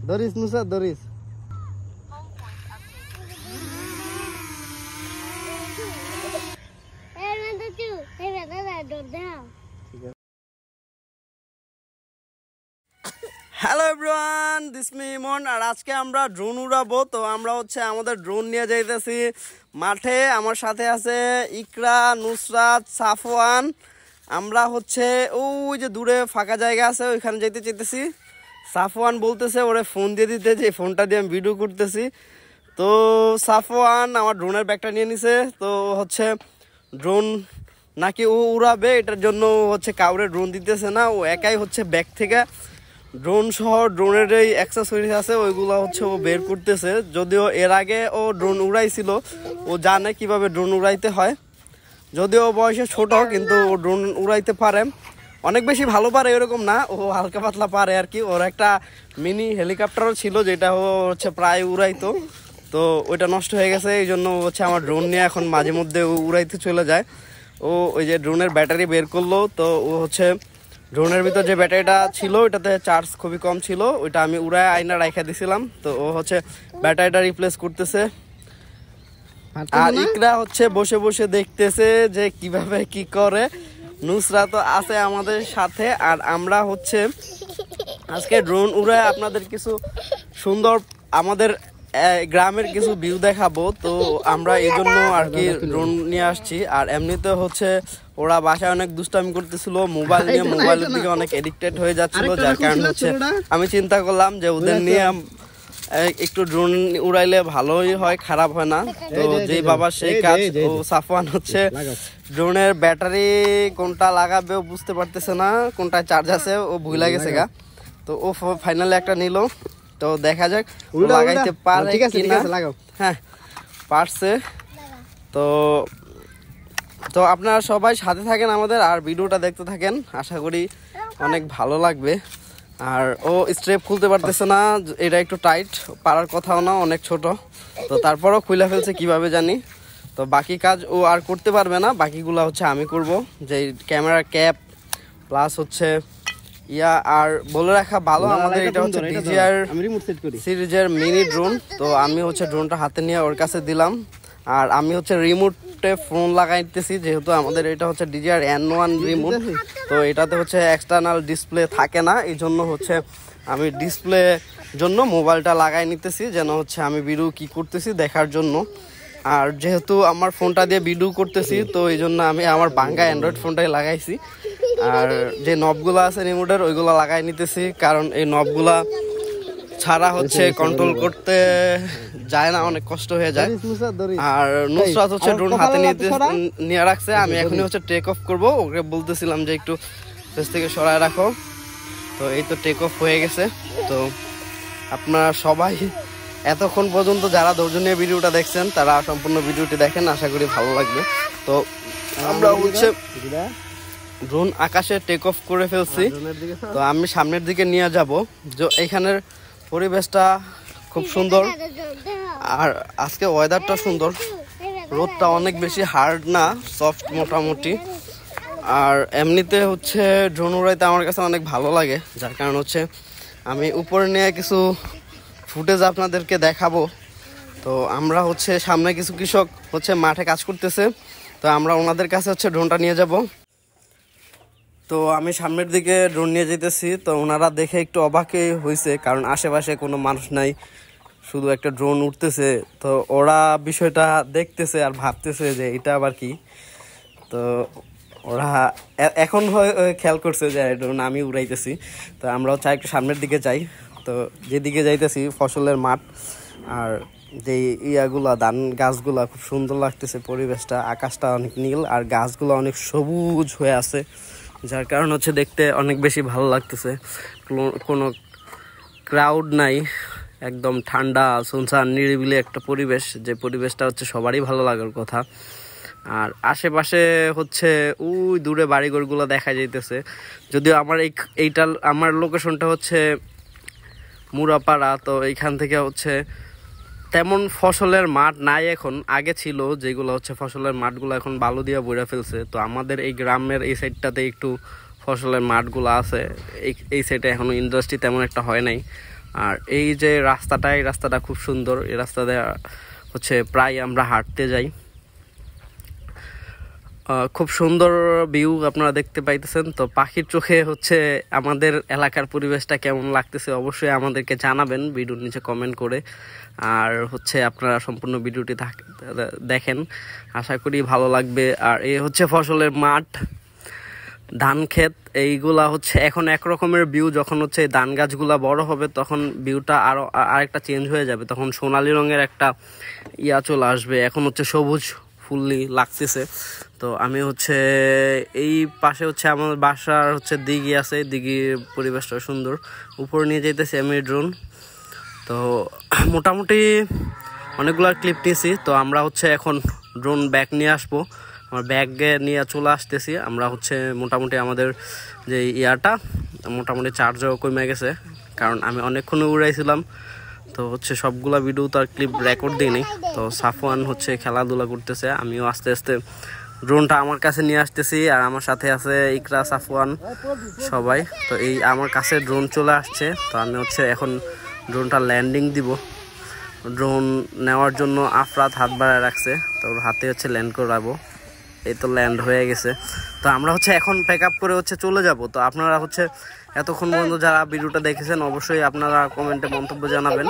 ধরিস নুসরাত ধরিস। Hello everyone, this me Emon. আর আজকে আমরা ড্রোন উড়াবো। তো আমরা হচ্ছে আমাদের ড্রোন নিয়ে যাইতেছি মাঠে। আমার সাথে আছে ইকরা, নুসরাত, সাফওয়ান। আমরা হচ্ছে ওই যে দূরে ফাঁকা জায়গা আছে ওইখানে যাইতে চাইতেছি। সাফওয়ান বলতেছে ওরে ফোন দিয়ে দিতে, যে ফোনটা দিয়ে আমি ভিডিও করতেছি। তো সাফওয়ান আমার ড্রোনের ব্যাগটা নিয়ে নিছে। তো হচ্ছে ড্রোন নাকি ও উড়াবে, এটার জন্য হচ্ছে কাউরে ড্রোন দিতেছে না, ও একাই হচ্ছে ব্যাগ থেকে ড্রোন সহ ড্রোনের এই অ্যাক্সেসরিজ আছে ওইগুলো হচ্ছে ও বের করতেছে। যদিও এর আগে ও ড্রোন উড়াইছিল, ও জানে কিভাবে ড্রোন উড়াইতে হয়। যদিও বয়সে ছোট, কিন্তু ও ড্রোন উড়াইতে পারে। অনেক বেশি ভালো পারে এরকম না, ও হালকা পাতলা পারে আর কি। ওর একটা মিনি হেলিকপ্টারও ছিল যেটা ও হচ্ছে প্রায় উড়াইতো, তো ওইটা নষ্ট হয়ে গেছে। এই জন্য হচ্ছে আমার ড্রোন নিয়ে এখন মাঝে মধ্যে উড়াইতে চলে যায়। ও ওই যে ড্রোনের ব্যাটারি বের করলো, তো ও হচ্ছে ড্রোনের ভিতর যে ব্যাটারিটা ছিল ওইটাতে চার্জ খুবই কম ছিল, ওইটা আমি উড়ায় আয়না রাখা দিছিলাম। তো ও হচ্ছে ব্যাটারিটা রিপ্লেস করতেছে। আর ইকরা হচ্ছে বসে বসে দেখতেছে যে কিভাবে কি করে। নুসরা তো আছে আমাদের সাথে। আর আমরা হচ্ছে আজকে ড্রোন উড়ায় আপনাদের কিছু সুন্দর আমাদের গ্রামের কিছু ভিউ দেখাবো। তো আমরা এই জন্য আর কি ড্রোন নিয়ে আসছি। আর এমনিতে হচ্ছে ওরা বাসায় অনেক দুষ্টামি করতেছিল মোবাইল নিয়ে, মোবাইলের দিকে অনেক এডিক্টেড হয়ে যাচ্ছিল, যার কারণে হচ্ছে আমি চিন্তা করলাম যে ওদের নিয়ে একটু ড্রোন উড়াইলে ভালোই হয়, খারাপ হয় না। তো যেই বাবা সেই কাজ। ও সাফওয়ান হচ্ছে ড্রোনের ব্যাটারি কোনটা লাগাবে ও বুঝতে পারতেছে না, কোনটায় চার্জ আছে ও ভুলে গেছে গা। তো ও ফাইনালি একটা নিল, তো দেখা যাক লাগাইতে পারে কিনা। হ্যাঁ পারছে। তো তো আপনারা সবাই সাথে থাকেন আমাদের, আর ভিডিওটা দেখতে থাকেন, আশা করি অনেক ভালো লাগবে। আর ও স্ট্রেপ খুলতে পারতেছে না, এটা একটু টাইট, পারার কথাও না, অনেক ছোট। তো তারপরও খুলে ফেলছে কিভাবে জানি। তো বাকি কাজ ও আর করতে পারবে না, বাকিগুলো হচ্ছে আমি করব। যে ক্যামেরা ক্যাপ প্লাস হচ্ছে ইয়া। আর বলে রাখা ভালো, আমাদের এটা হচ্ছে ডিজিআর সিরিজের মিনি ড্রোন। তো আমি হচ্ছে ড্রোনটা হাতে নিয়ে ওর কাছে দিলাম। আর আমি হচ্ছে রিমোটে ফোন লাগাইতেছি, যেহেতু আমাদের এটা হচ্ছে ডিজিআর N1 রিমোট। তো এটাতে হচ্ছে এক্সটার্নাল ডিসপ্লে থাকে না, এই জন্য হচ্ছে আমি ডিসপ্লে জন্য মোবাইলটা লাগাই নিতেছি, যেন হচ্ছে আমি ভিডিও কি করতেছি দেখার জন্য। আর যেহেতু আমার ফোনটা দিয়ে ভিডিও করতেছি, তো এই জন্য আমি আমার বাঙ্গা অ্যান্ড্রয়েড ফোনটাই লাগাইছি। আর যে নবগুলো আছে রিমোটের ওইগুলো লাগাই নিতেছি, কারণ এই নবগুলা ছাড়া হচ্ছে কন্ট্রোল করতে যায় না, অনেক কষ্ট হয়ে যায়। আর নুসরাত হচ্ছে ড্রোন হাতে নিয়ে রাখছে, আমি এখনই হচ্ছে টেক অফ করবো। ওকে বলতেছিলাম যে একটু ফেস থেকে সরায় রাখো। তো এই তো টেক অফ হয়ে গেছে। তো আপনারা সবাই এতক্ষণ পর্যন্ত যারা ধৈর্য নিয়ে ভিডিওটা দেখছেন তারা সম্পূর্ণ ভিডিওটি দেখেন, আশা করি ভালো লাগবে। তো আমরা হচ্ছে ড্রোন আকাশে টেক অফ করে ফেলছি। তো আমি সামনের দিকে নিয়ে যাব। এখানের পরিবেশটা খুব সুন্দর, আর আজকে ওয়েদারটা সুন্দর, রোদটা অনেক বেশি হার্ড না, সফট মোটামুটি। আর এমনিতে হচ্ছে ড্রোন উড়াইতে আমার কাছে অনেক ভালো লাগে, যার কারণ হচ্ছে আমি উপরে নিয়ে কিছু ফুটেজ আপনাদেরকে দেখাবো। তো আমরা হচ্ছে সামনে কিছু কৃষক হচ্ছে মাঠে কাজ করতেছে, তো আমরা ওনাদের কাছে হচ্ছে ড্রোনটা নিয়ে যাব। তো আমি সামনের দিকে ড্রোন নিয়ে যেতেছি। তো ওনারা দেখে একটু অবাকই হয়েছে, কারণ আশেপাশে কোনো মানুষ নাই, শুধু একটা ড্রোন উঠতেছে। তো ওরা বিষয়টা দেখতেছে আর ভাবতেছে যে এটা আবার কি। তো ওরা এখন খেয়াল করছে যে ড্রোন আমি উড়াইতেছি। তো আমরাও চাই একটু সামনের দিকে যাই। তো যেদিকে যাইতেছি ফসলের মাঠ, আর যে ইয়াগুলা ধান গাছগুলা খুব সুন্দর লাগতেছে পরিবেশটা, আকাশটা অনেক নীল আর গাছগুলো অনেক সবুজ হয়ে আছে, যার কারণ হচ্ছে দেখতে অনেক বেশি ভালো লাগতেছে। কোনো ক্রাউড নাই, একদম ঠান্ডা সুনসান নিরিবিলি একটা পরিবেশ, যে পরিবেশটা হচ্ছে সবারই ভালো লাগার কথা। আর আশেপাশে হচ্ছে ওই দূরে বাড়িঘরগুলো দেখা যাইতেছে। যদিও আমার লোকেশনটা হচ্ছে মুরাপাড়া। তো এইখান থেকে হচ্ছে তেমন ফসলের মাঠ নাই এখন, আগে ছিল যেগুলো হচ্ছে ফসলের মাঠগুলো এখন বালু দিয়ে বইরা ফেলছে। তো আমাদের এই গ্রামের এই সাইডটাতে একটু ফসলের মাঠগুলো আছে, এই সাইডে এখনো ইন্ডাস্ট্রি তেমন একটা হয় নাই। আর এই যে রাস্তাটা, এই রাস্তাটা খুব সুন্দর। এই রাস্তাতে হচ্ছে প্রায় আমরা হাঁটতে যাই। খুব সুন্দর ভিউ আপনারা দেখতে পাইতেছেন। তো পাখির চোখে হচ্ছে আমাদের এলাকার পরিবেশটা কেমন লাগতেছে অবশ্যই আমাদেরকে জানাবেন ভিডিওর নিচে কমেন্ট করে। আর হচ্ছে আপনারা সম্পূর্ণ ভিডিওটি দেখেন, আশা করি ভালো লাগবে। আর এই হচ্ছে ফসলের মাঠ, ধান ক্ষেত। এইগুলা হচ্ছে এখন একরকমের ভিউ, যখন হচ্ছে ধান গাছগুলা বড় হবে তখন ভিউটা আরেকটা চেঞ্জ হয়ে যাবে, তখন সোনালি রঙের একটা চলে আসবে। এখন হচ্ছে সবুজ ফুললি লাগতেছে। তো আমি হচ্ছে এই পাশে হচ্ছে আমার বাসার হচ্ছে দিঘি আছে, দিঘির পরিবেশটা সুন্দর। উপরে নিয়ে যেতেছি আমি ড্রোন। তো মোটামুটি অনেকগুলো ক্লিপ নিয়েছি। তো আমরা হচ্ছে এখন ড্রোন ব্যাগ নিয়ে আসবো, আমার ব্যাগে নিয়ে চলে আসতেছি। আমরা হচ্ছে মোটামুটি আমাদের যে মোটামুটি চার্জও কমে গেছে, কারণ আমি অনেকক্ষণ উড়াইছিলাম। তো হচ্ছে সবগুলা ভিডিও তার ক্লিপ রেকর্ড দিইনি। তো সাফওয়ান হচ্ছে খেলাধুলা করতেছে, আমিও আস্তে আস্তে ড্রোনটা আমার কাছে নিয়ে আসতেছি। আর আমার সাথে আছে ইকরা, সাফওয়ান সবাই। তো এই আমার কাছে ড্রোন চলে আসছে। তো আমি হচ্ছে এখন ড্রোনটা ল্যান্ডিং দিব। ড্রোন নেওয়ার জন্য আফরাত হাত বাড়ায় রাখছে, তো ওর হাতে হচ্ছে ল্যান্ড করাবো। এই তো ল্যান্ড হয়ে গেছে। তো আমরা হচ্ছে এখন প্যাক আপ করে হচ্ছে চলে যাব। তো আপনারা হচ্ছে এতক্ষণ পর্যন্ত যারা ভিডিওটা দেখেছেন অবশ্যই আপনারা কমেন্টে মন্তব্য জানাবেন,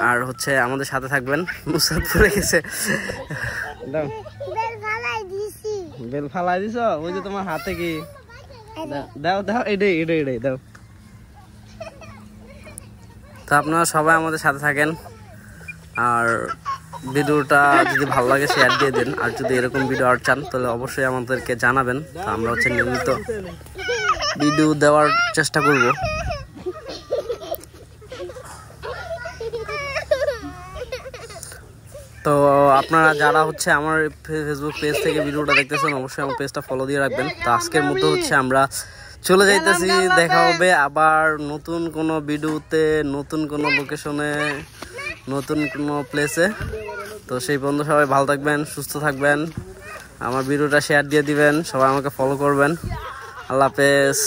আর হচ্ছে আমাদের সাথে থাকবেন। নুসরাত পড়ে গেছে, বেল ফালাই দিছ, ওই যে তোমার হাতে কি দাও দাও, এটাই দাও। তো আপনারা সবাই আমাদের সাথে থাকেন, আর ভিডিওটা যদি ভালো লাগে শেয়ার দিয়ে দিন। আর যদি এরকম ভিডিও আর চান তাহলে অবশ্যই আমাদেরকে জানাবেন। তো আমরা হচ্ছে নিয়মিত ভিডিও দেওয়ার চেষ্টা করব। তো আপনারা যারা হচ্ছে আমার ফেসবুক পেজ থেকে ভিডিওটা দেখতেছেন অবশ্যই আমার পেজটা ফলো দিয়ে রাখবেন। তো আজকের মতো হচ্ছে আমরা চলে যাইতেছি, দেখা হবে আবার নতুন কোনো ভিডিওতে, নতুন কোনো লোকেশনে, নতুন কোনো প্লেসে। তো সেই পর্যন্ত সবাই ভালো থাকবেন, সুস্থ থাকবেন, আমার ভিডিওটা শেয়ার দিয়ে দিবেন, সবাই আমাকে ফলো করবেন। আল্লাহ হাফেজ।